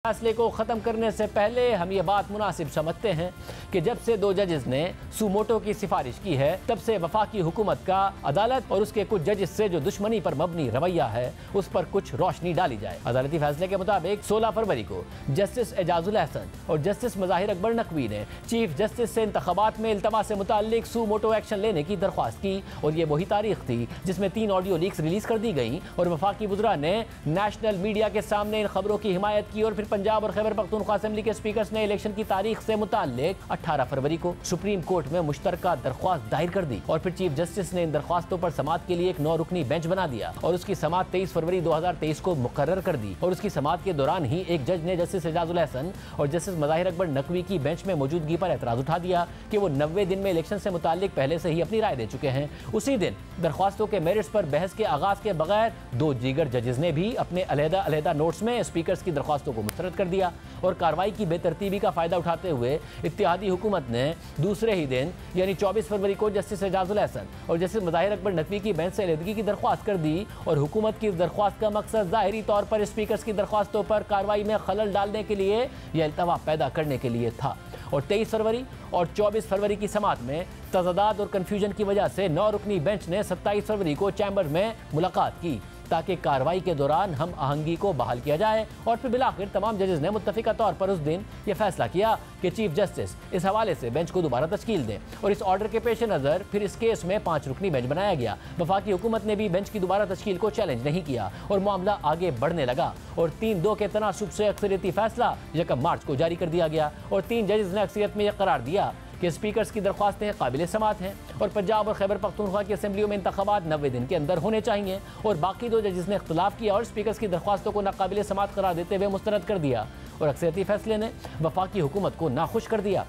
फैसले को ख़त्म करने से पहले हम ये बात मुनासिब समझते हैं कि जब से दो जजेस ने सुमोटो की सिफारिश की है तब से वफाकी हुकूमत का अदालत और उसके कुछ जजेस से जो दुश्मनी पर मबनी रवैया है उस पर कुछ रोशनी डाली जाए। अदालती फैसले के मुताबिक 16 फरवरी को जस्टिस एजाजुल अहसन और जस्टिस मज़ाहिर अकबर नकवी ने चीफ जस्टिस से इंतखाबात में इल्तमा से मुताल्लिक सुमोटो एक्शन लेने की दरख्वास्त की और ये वही तारीख थी जिसमें 3 ऑडियो लीक्स रिलीज कर दी गई और वफाकी वुज़रा ने नेशनल मीडिया के सामने इन खबरों की हिमायत की और फिर पंजाब और खैबर पख्तूनख्वा असेंबली के स्पीकर्स ने इलेक्शन की तारीख से मुताल्लिक 18 फरवरी को सुप्रीम कोर्ट में मुश्तरका दरख्वास्त दायर कर दी और फिर चीफ जस्टिस ने इन दरख्वास्तों पर समाअत के लिए एक 9 रुकनी बेंच बना दिया और उसकी समाअत 23 फरवरी 2023 को मुकर्रर कर दी और उसकी समाअत के दौरान ही एक जज ने जस्टिस एजाजुल अहसन और जस्टिस मज़ाहिर अकबर नकवी की बेंच में मौजूदगी पर एतराज उठा दिया कि वो 90 दिन में इलेक्शन से मुताल्लिक पहले से ही अपनी राय दे चुके हैं। उसी दिन दरख्वास्तों के मेरिट्स पर बहस के आगाज के बगैर 2 दीगर जजेस ने भी अपने अलहदा नोट्स में स्पीकर्स की दरख्वास्तों को मुस्तरद कर दिया और कार्रवाई की बेतरतीबी का फायदा उठाते हुए इत्तेहादी हुकूमत ने दूसरे ही दिन यानी 24 फरवरी को जस्टिस एजाजुल अहसन और जस्टिस मज़ाहिर अकबर नकवी की बेंच से अलहदगी की दरख्वास्त कर दी और हुकूमत की इस दरख्वास्त का मकसद ज़ाहिरी तौर पर स्पीकर्स की दरख्वास्तों पर कार्रवाई में खलल डालने के लिए या इल्तवा पैदा करने के लिए था। और 23 फरवरी और 24 फरवरी की समाअत में तज़ादात और कन्फ्यूजन की वजह से 9 रुकनी बेंच ने 27 फरवरी को चैम्बर में मुलाकात की ताकि कार्रवाई के दौरान हम आहंगी को बहाल किया जाए और फिर बिलाखिर तमाम जजेस ने मुत्तफिका तौर पर उस दिन यह फैसला किया कि चीफ जस्टिस इस हवाले से बेंच को दोबारा तश्कील दें और इस ऑर्डर के पेश नज़र फिर इस केस में 5 रुकनी बेंच बनाया गया। वफाकी हुकूमत ने भी बेंच की दोबारा तश्कील को चैलेंज नहीं किया और मामला आगे बढ़ने लगा और 3-2 के तनासुब से अक्सरियती फैसला 1 मार्च को जारी कर दिया गया और 3 जजेस ने अक्सरियत में यह करार दिया कि स्पीकर्स की दरख्वास्तें काबिल समाअत हैं और पंजाब और खैबर पख्तूनख्वा की असेंबलियों में इंतखाबात 90 दिन के अंदर होने चाहिए और बाकी 2 जजेस ने इख्तलाफ किया और स्पीकर्स की दरख्वास्तों को नाकाबिल समाअत करार देते हुए मुस्तरद कर दिया और अक्सरियती फैसले ने वफाकी हुकूमत को नाखुश कर दिया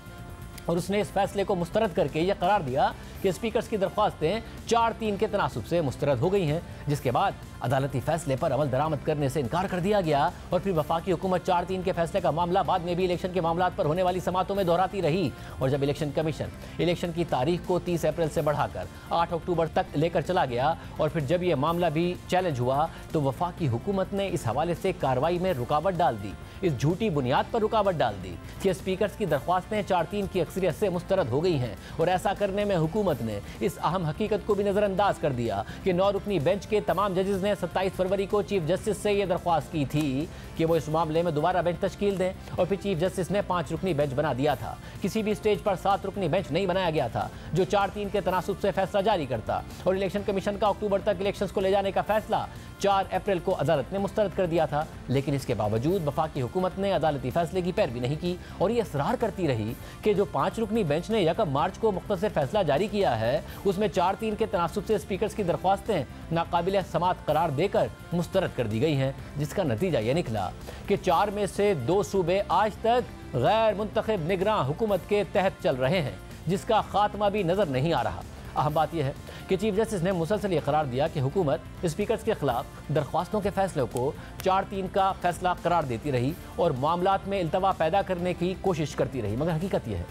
और उसने इस फैसले को मुस्तरद करके यह करार दिया कि स्पीकर्स की दरख्वास्तें 4-3 के तनासुब से मुस्तरद हो गई हैं, जिसके बाद अदालती फैसले पर अमल दरामद करने से इनकार कर दिया गया और फिर वफाकी हुकूमत 4-3 के फैसले का मामला बाद में भी इलेक्शन के मामलात पर होने वाली समाअतों में दोहराती रही और जब इलेक्शन कमीशन इलेक्शन की तारीख को 30 अप्रैल से बढ़ाकर 8 अक्टूबर तक लेकर चला गया और फिर जब यह मामला भी चैलेंज हुआ तो वफाकी हुकूमत ने इस हवाले से कार्रवाई में रुकावट डाल दी, इस झूठी बुनियाद पर रुकावट डाल दी कि स्पीकर्स की दरख्वास्तें 4-3 की अक्सरियत से मुस्तरद हो गई हैं और ऐसा करने में हुकूमत ने इस अहम हकीकत को भी नज़रअंदाज कर दिया कि 9 रुकनी बेंच के तमाम जजेस ने 27 फरवरी को चीफ जस्टिस से यह दरख्वास्त की थी कि वो इस मामले में दोबारा बेंच तश्कील दें और फिर चीफ जस्टिस ने 5 रुकनी बेंच बना दिया था। किसी भी स्टेज पर 7 रुकनी बेंच नहीं बनाया गया था जो 4-3 के तनासुब से फैसला जारी करता और इलेक्शन कमीशन का अक्टूबर तक इलेक्शंस को ले जाने का फैसला 4 अप्रैल को अदालत ने मुस्तरद कर दिया था। लेकिन इसके बावजूद वफाकी हुकूमत ने अदालती फैसले की पैरवी नहीं की और ये इसरार करती रही कि जो 5 रुकनी बेंच ने 1 मार्च को मुख्तसर फैसला जारी किया है उसमें 4-3 के तनासुब से स्पीकर्स की दरख्वास्तें नाकाबिल समाअत करार देकर मुस्तरद कर दी गई हैं, जिसका नतीजा यह निकला कि 4 में से 2 सूबे आज तक गैर मुंतखब निगरान हुकूमत के तहत चल रहे हैं, जिसका खात्मा भी नज़र नहीं आ रहा। अहम बात यह है कि चीफ जस्टिस ने मुसलसल ये करार दिया कि हुकूमत स्पीकर्स के खिलाफ दरख्वास्तों के फैसलों को 4-3 का फैसला करार देती रही और मामलात में इल्तवा पैदा करने की कोशिश करती रही, मगर हकीकत यह है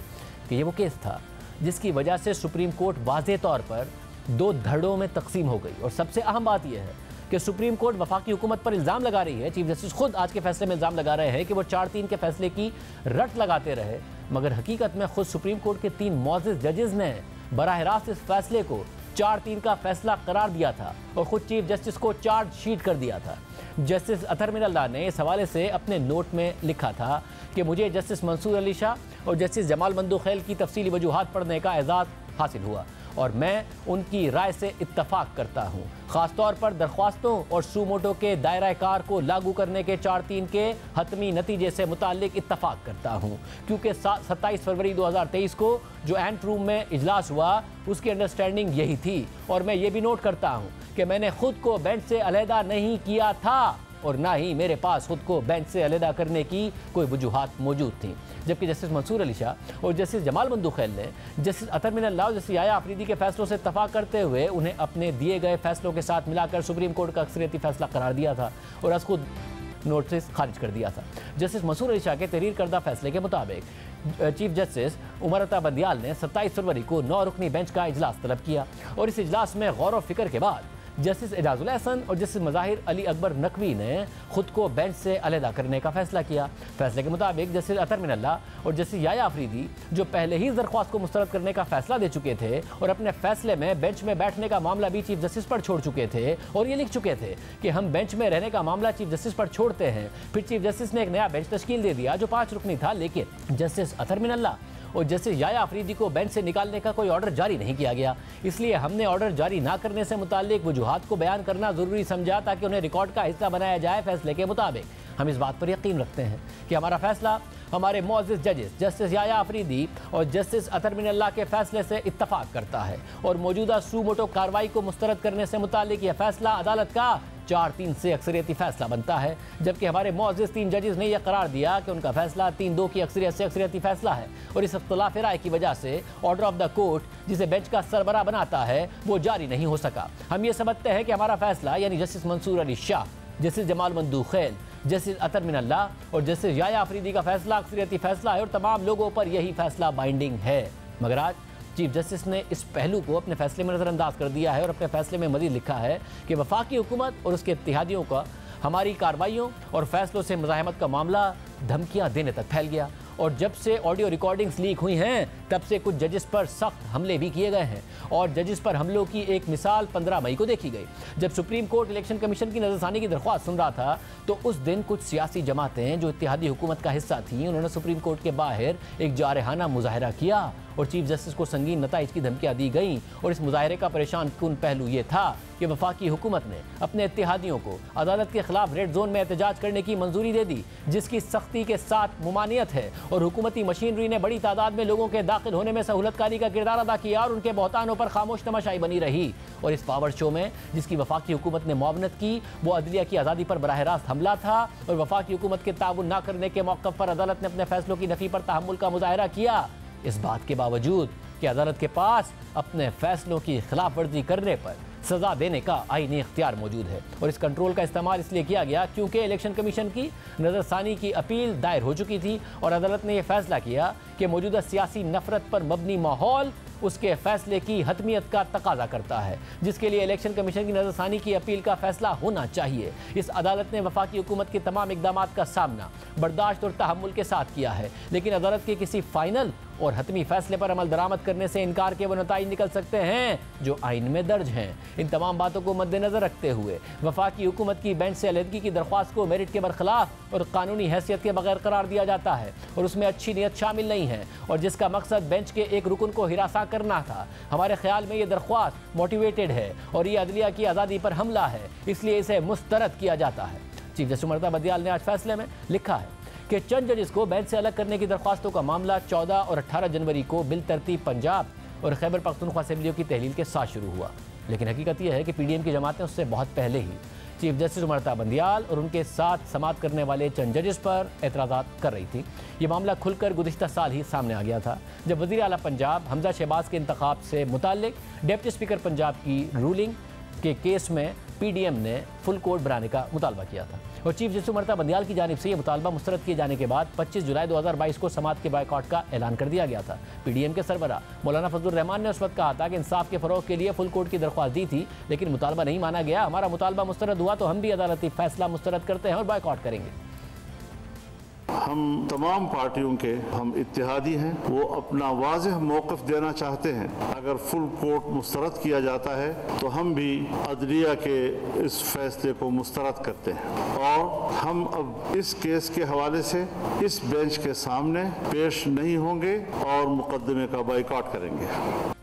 कि ये वो केस था जिसकी वजह से सुप्रीम कोर्ट वाज़े तौर पर 2 धड़ों में तकसीम हो गई। और सबसे अहम बात यह है कि सुप्रीम कोर्ट वफाकी हुकूमत पर इल्ज़ाम लगा रही है, चीफ जस्टिस खुद आज के फैसले में इल्ज़ाम लगा रहे हैं कि वो 4-3 के फैसले की रट लगाते रहे, मगर हकीकत में खुद सुप्रीम कोर्ट के 3 मुअज़्ज़िज़ जजेस ने बराह रास्त इस फैसले को 4-3 का फैसला करार दिया था और खुद चीफ जस्टिस को चार्ज शीट कर दिया था। जस्टिस अतहर मिनल्लाह ने इस हवाले से अपने नोट में लिखा था कि मुझे जस्टिस मंसूर अली शाह और जस्टिस जमाल मंदोखेल की तफसीली वजूहात पढ़ने का एजाज़ हासिल हुआ और मैं उनकी राय से इत्तफाक करता हूँ, ख़ासतौर पर दरख्वास्तों और सुमोटो के दायरा कार को लागू करने के 4-3 के हतमी नतीजे से मुताल्लिक इत्तफाक करता हूँ, क्योंकि 27 फरवरी 2023 को जो एंट रूम में इजलास हुआ उसकी अंडरस्टैंडिंग यही थी और मैं ये भी नोट करता हूँ कि मैंने खुद को बेंच से अलहदा नहीं किया था और ना ही मेरे पास खुद को बेंच से अलहदा करने की कोई वजूहात मौजूद थी। जबकि जस्टिस मंसूर अली शाह और जस्टिस जमाल मंदोखेल ने जस्टिस अतहर मिनल्लाह और जस्टिस याया आफरीदी के फैसलों से इत्तफाक करते हुए उन्हें अपने दिए गए फैसलों के साथ मिलाकर सुप्रीम कोर्ट का अक्सरियती फैसला करार दिया था और आज खुद नोटिस खारिज कर दिया था। जस्टिस मंसूर अली शाह के तहरीर करदा फैसले के मुताबिक चीफ जस्टिस उमर अता बंदियाल ने 27 फरवरी को 9 रुकनी बेंच का इजलास तलब किया और इस इजलास में गौर व फिक्र के बाद जस्टिस एजाजुल एहसन और जस्टिस मज़ाहिर अली अकबर नकवी ने खुद को बेंच से अलहदा करने का फैसला किया। फैसले के मुताबिक जस्टिस अतर मिनल्लाह और जस्टिस याया अफरीदी, जो पहले ही दरख्वास्त को मुस्तरद करने का फैसला दे चुके थे और अपने फैसले में बेंच में बैठने का मामला भी चीफ जस्टिस पर छोड़ चुके थे और ये लिख चुके थे कि हम बेंच में रहने का मामला चीफ जस्टिस पर छोड़ते हैं, फिर चीफ जस्टिस ने एक नया बेंच तश्कील दे दिया जो 5 रुकनी था। लेकिन जस्टिस अतर मिनल्लाह और जस्टिस याया अफरीदी को बेंच से निकालने का कोई ऑर्डर जारी नहीं किया गया। इसलिए हमने ऑर्डर जारी ना करने से मुताल्लिक वजूहात को बयान करना ज़रूरी समझा ताकि उन्हें रिकॉर्ड का हिस्सा बनाया जाए। फैसले के मुताबिक हम इस बात पर यकीन रखते हैं कि हमारा फैसला हमारे मुअज़्ज़िज़ जजेस जस्टिस याया अफरीदी और जस्टिस अतर मिनल्लाह के फैसले से इत्तफाक करता है और मौजूदा सू मोटो कार्रवाई को मुस्तरद करने से मुताल्लिक यह फैसला अदालत का 4-3 से अक्सरियती फैसला बनता है, जबकि हमारे मुअज़्ज़िज़ 3 जजेस ने यह करार दिया कि उनका फैसला 3-2 की अक्सरियत से अक्सरियती फैसला है और इस इख्तिलाफ राय की वजह से ऑर्डर ऑफ द कोर्ट, जिसे बेंच का सरबराह बनाता है, वो जारी नहीं हो सका। हम ये समझते हैं कि हमारा फैसला यानी justice Mansoor Ali Shah, justice Jamal Mandokhail, justice Athar Minallah और जस्टिस याया अफरीदी का फैसला अक्सरियती फैसला है और तमाम लोगों पर यही फैसला बाइंडिंग है। मगर आज चीफ जस्टिस ने इस पहलू को अपने फैसले में नज़रअंदाज कर दिया है और अपने फैसले में मज़ीद लिखा है कि वफाकी हुकूमत और उसके इत्तेहादियों का हमारी कार्रवाइयों और फैसलों से मुज़ाहमत का मामला धमकियां देने तक फैल गया और जब से ऑडियो रिकॉर्डिंग्स लीक हुई हैं तब से कुछ जजेस पर सख्त हमले भी किए गए हैं और जजेस पर हमलों की एक मिसाल 15 मई को देखी गई जब सुप्रीम कोर्ट इलेक्शन कमीशन की नज़रसानी की दरख्वास्त सुन रहा था। तो उस दिन कुछ सियासी जमातें जो इत्तेहादी हुकूमत का हिस्सा थीं, उन्होंने सुप्रीम कोर्ट के बाहर एक जारहाना मुजाहरा किया और चीफ जस्टिस को संगीन नताइज की धमकियां दी गईं और इस मुजाहरे का परेशान कुन पहलू ये था कि वफाकी हुकूमत ने अपने इत्तेहादियों को अदालत के खिलाफ रेड जोन में एहतजाज करने की मंजूरी दे दी, जिसकी सख्ती के साथ मुमानियत है और हुकूमती मशीनरी ने बड़ी तादाद में लोगों के दाखिल होने में सहूलतकारी का किरदार अदा किया और उनके बहतानों पर खामोश तमाशाई बनी रही। और इस पावर शो में जिसकी वफाकी हुकूमत ने मुआवनत की वो अदलिया की आज़ादी पर बराह रास्त हमला था और वफाकी हुकूमत के ताउन न करने के मौक़िफ़ पर अदालत ने अपने फैसलों की नफ़ी पर तहम्मुल का मुजाहरा किया, इस बात के बावजूद कि अदालत के पास अपने फैसलों की खिलाफ वर्जी करने पर सज़ा देने का आईनी इख्तियार मौजूद है। और इस कंट्रोल का इस्तेमाल इसलिए किया गया क्योंकि इलेक्शन कमीशन की नज़रसानी की अपील दायर हो चुकी थी और अदालत ने यह फैसला किया कि मौजूदा सियासी नफरत पर मबनी माहौल उसके फैसले की हतमियत का तकाजा करता है, जिसके लिए इलेक्शन कमीशन की नज़रसानी की अपील का फैसला होना चाहिए। इस अदालत ने वफाकी हुकूमत के तमाम इक़दामात का सामना बर्दाश्त और तहम्मुल के साथ किया है, लेकिन अदालत के किसी फाइनल और हतमी फैसले पर अमल दरामद करने से इनकार के वो नताइज निकल सकते हैं जो आइन में दर्ज हैं। इन तमाम बातों को मद्देनजर रखते हुए वफाकी हुकूमत की बेंच से अलहदगी की दरख्वास्त को मेरिट के बरखिलाफ और कानूनी हैसियत के बगैर करार दिया जाता है और उसमें अच्छी नीयत शामिल नहीं है और जिसका मकसद बेंच के एक रुकन को हिरासा करना था। हमारे ख्याल में ये दरख्वास्त मोटिवेटेड है और ये अदलिया की आज़ादी पर हमला है, इसलिए इसे मुस्तरद किया जाता है। चीफ जस्टिस उमर बदियाल ने आज फैसले में लिखा है कि चंद जजेस को बेंच से अलग करने की दरख्वास्तों का मामला 14 और 18 जनवरी को बिल तरतीब पंजाब और खैबर पख्तूनख्वा असेंबलियों की तहलील के साथ शुरू हुआ, लेकिन हकीकत यह है कि PDM की जमातें उससे बहुत पहले ही चीफ जस्टिस उमर बंदियाल और उनके साथ समात करने वाले चंद जजेस पर एतराज़ात कर रही थी। ये मामला खुलकर गुज़िश्ता साल ही सामने आ गया था जब वज़ीर आला पंजाब हमजा शहबाज के इंतखाब से मुताल्लिक डिप्टी स्पीकर पंजाब की रूलिंग के केस में PDM ने फुल कोर्ट बनाने का मुतालबा किया था और चीफ जस्टिस उमर बंदियाल की जानिब से यह मुतालबा मुस्तरद किए जाने के बाद 25 जुलाई 2022 को समात के बायकॉट का ऐलान कर दिया गया था। PDM के सरबरा मौलाना फजलुर रहमान ने उस वक्त कहा था कि इंसाफ के फ़रोग़ के लिए फुल कोर्ट की दरख्वास्त दी थी, लेकिन मुतालबा नहीं माना गया। हमारा मुतालबा मुस्तरद हुआ तो हम भी अदालती फैसला मुस्तरद करते हैं और बायकॉट करेंगे। हम तमाम पार्टियों के हम इत्तेहादी हैं, वो अपना वाज़ेह मौक़िफ़ देना चाहते हैं। अगर फुल कोर्ट मुस्तरद किया जाता है तो हम भी अदलिया के इस फैसले को मुस्तरद करते हैं और हम अब इस केस के हवाले से इस बेंच के सामने पेश नहीं होंगे और मुकदमे का बाइकॉट करेंगे।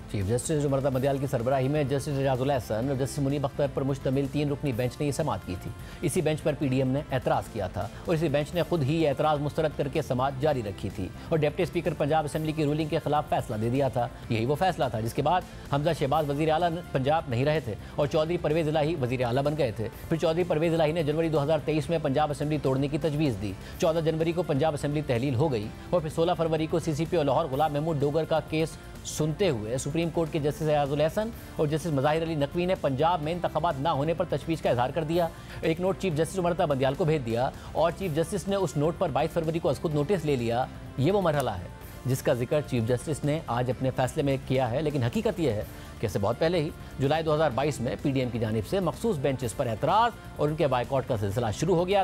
चीफ जस्टिस उमर बंदियाल की सरबराही में जस्टिस एजाजुल एहसन और जस्टिस मुनीब अख्तर पर मुश्तमिल 3 रुकनी बेंच ने यह समात की थी। इसी बेंच पर PDM ने एतराज़ किया था और इसी बेंच ने खुद ही एतराज़ मुस्तरद करके समात जारी रखी थी और डिप्टी स्पीकर पंजाब असेंबली की रूलिंग के खिलाफ फैसला दे दिया था। यही वो फैसला था जिसके बाद हमजा शहबाज वज़ीर आला पंजाब नहीं रहे थे और चौधरी परवेज़ इलाही वज़ीर आला बन गए थे। फिर चौधरी परवेज़ इलाही ने जनवरी 2023 में पंजाब असेंबली तोड़ने की तजवीज़ दी। 14 जनवरी को पंजाब असेंबली तहलील हो गई और फिर 16 फरवरी को CCP और लाहौर गुलाम महमूद डोगर का केस सुनते हुए सुप्रीम कोर्ट के जस्टिस एजाजुल एहसन और जस्टिस मज़ाहिर अली नकवी ने पंजाब में इंतखाबात ना होने पर तशवीश का इजहार कर दिया। एक note chief justice Umar Bandial को भेज दिया और चीफ जस्टिस ने उस नोट पर 22 फरवरी को खुद नोटिस ले लिया। ये वो मरहला है जिसका जिक्र चीफ जस्टिस ने आज अपने फैसले में किया है, लेकिन हकीकत यह है कि इससे बहुत पहले ही जुलाई 2022 में पीडीएम की जानिब से मखसूस बेंचेस पर एतराज़ और उनके बाइकआउट का सिलसिला शुरू हो गया था।